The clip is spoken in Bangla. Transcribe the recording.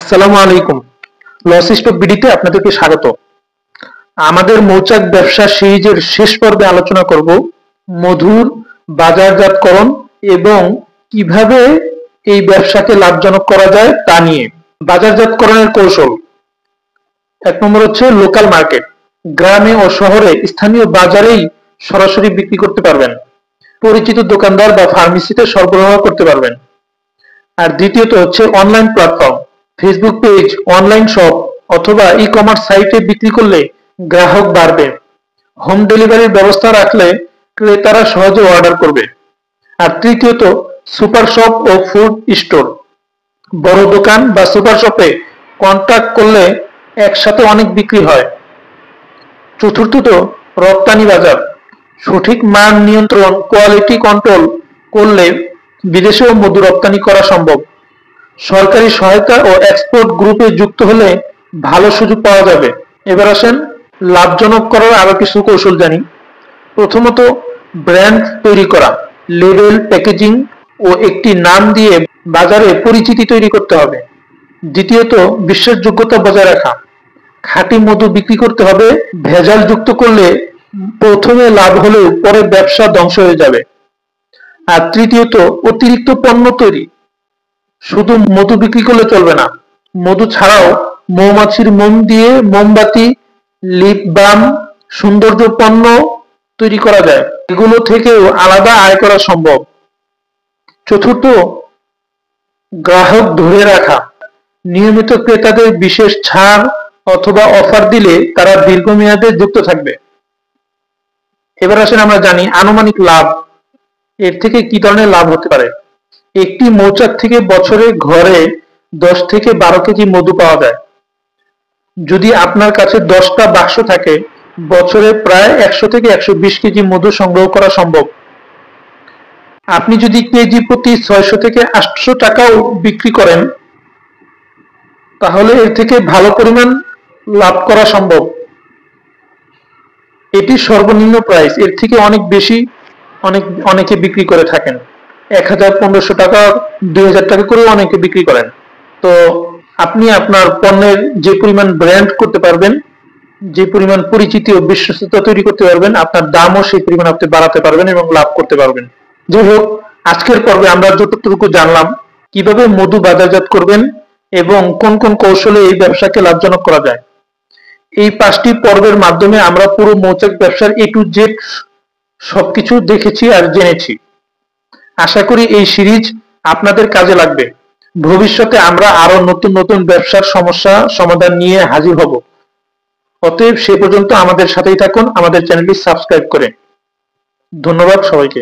আসসালামু আলাইকুম। লস স্টক বিডিতে আপনাদেরকে স্বাগত। আমাদের মৌচাক ব্যবসা সিরিজের শেষ পর্বে আলোচনা করব মধুর বাজারজাতকরণ এবং কিভাবে এই ব্যবসাকে লাভজনক করা যায় তা নিয়ে। বাজারজাতকরণের কৌশল। ১ নম্বর হচ্ছে লোকাল মার্কেট। গ্রামে ও শহরে স্থানীয় বাজারেই সরাসরি বিক্রি করতে পারবেন। পরিচিত দোকানদার বা ফার্মেসিতে সরবরাহ করতে পারবেন। আর দ্বিতীয়ত হচ্ছে online platform. Facebook page, online shop অথবা ই-কমার্স সাইটে বিক্রি করলে গ্রাহক বাড়বে। হোম ডেলিভারির ব্যবস্থা রাখলে ক্রেতারা সহজে অর্ডার করবে। আর তৃতীয়ত সুপার শপ ও ফুড স্টোর। বড় দোকান বা সুপার শপে কন্ট্যাক্ট করলে একসাথে অনেক বিক্রি হয়। চতুর্থত রপ্তানি বাজার। সঠিক মান নিয়ন্ত্রণ, কোয়ালিটি কন্ট্রোল করলে বিদেশেও মধু রপ্তানি করা সম্ভব। সরকারি সহায়তা ও এক্সপোর্ট গ্রুপে যুক্ত হলে ভালো সুযোগ পাওয়া যাবে। এবার আসেন লাভজনক করার আরো কিছু কৌশল জানি। প্রথমত ব্র্যান্ড তৈরি করা, লেবেল, প্যাকেজিং ও একটি নাম দিয়ে বাজারে পরিচিতি তৈরি করতে হবে। দ্বিতীয়ত বিশ্বাসযোগ্যতা বজায় রাখা। খাঁটি মধু বিক্রি করতে হবে। ভেজাল যুক্ত করলে প্রথমে লাভ হলেও পরে ব্যবসা ধ্বংস হয়ে যাবে। আর তৃতীয়ত অতিরিক্ত পণ্য তৈরি। শুধু মধু বিক্রি করলে চলবে না, মধু ছাড়াও মৌমাছির মোম দিয়ে মোমবাতি, লিপ বাম, সৌন্দর্য পণ্য তৈরি করা যায়। এগুলো থেকেও আলাদা আয় করা সম্ভব। চতুর্থ গ্রাহক ধরে রাখা। নিয়মিত ক্রেতাদের বিশেষ ছাড় অথবা অফার দিলে তারা দীর্ঘমেয়াদে যুক্ত থাকবে। এবার আসেন আমরা জানি আনুমানিক লাভ। এর থেকে কি ধরনের লাভ হতে পারে। একটি মৌচাক থেকে বছরে ঘরে 10 থেকে 12 কেজি মধু পাওয়া যায়। যদি আপনার কাছে 10টা বাক্স থাকে, বছরে প্রায় 100 থেকে 120 কেজি মধু সংগ্রহ করা সম্ভব। আপনি যদি কেজি প্রতি 600 থেকে 800 টাকাও বিক্রি করেন, তাহলে এর থেকে ভালো পরিমাণ লাভ করা সম্ভব। এটি সর্বনিম্ন প্রাইস, এর থেকে অনেক বেশি অনেকে বিক্রি করে থাকেন। 1000, 1500 টাকা, 2000 টাকা করেও অনেকে বিক্রি করেন। তো আপনি আপনার পণ্যের যে পরিমাণ ব্র্যান্ড করতে পারবেন, যে পরিমাণ পরিচিতি ও বিশ্বস্ততা তৈরি করতে পারবেন, আপনার দামও সেই পরিমাণ আপনি বাড়াতে পারবেন এবং লাভ করতে পারবেন। যাই হোক, আজকের পর্বে আমরা যতটুকু জানলাম কিভাবে মধু বাজারজাত করবেন এবং কোন কোন কৌশলে এই ব্যবসাকে লাভজনক করা যায়। এই 5টি পর্বের মাধ্যমে আমরা পুরো মৌচাক ব্যবসার A to Z সবকিছু দেখেছি আর জেনেছি। আশা করি এই সিরিজ আপনাদের কাজে লাগবে। ভবিষ্যতে আমরা আরো নতুন নতুন ব্যবসার সমস্যা সমাধান নিয়ে হাজির হব। অতএব সে পর্যন্ত আমাদের সাথেই থাকুন, আমাদের চ্যানেলটি সাবস্ক্রাইব করে। ধন্যবাদ সবাইকে।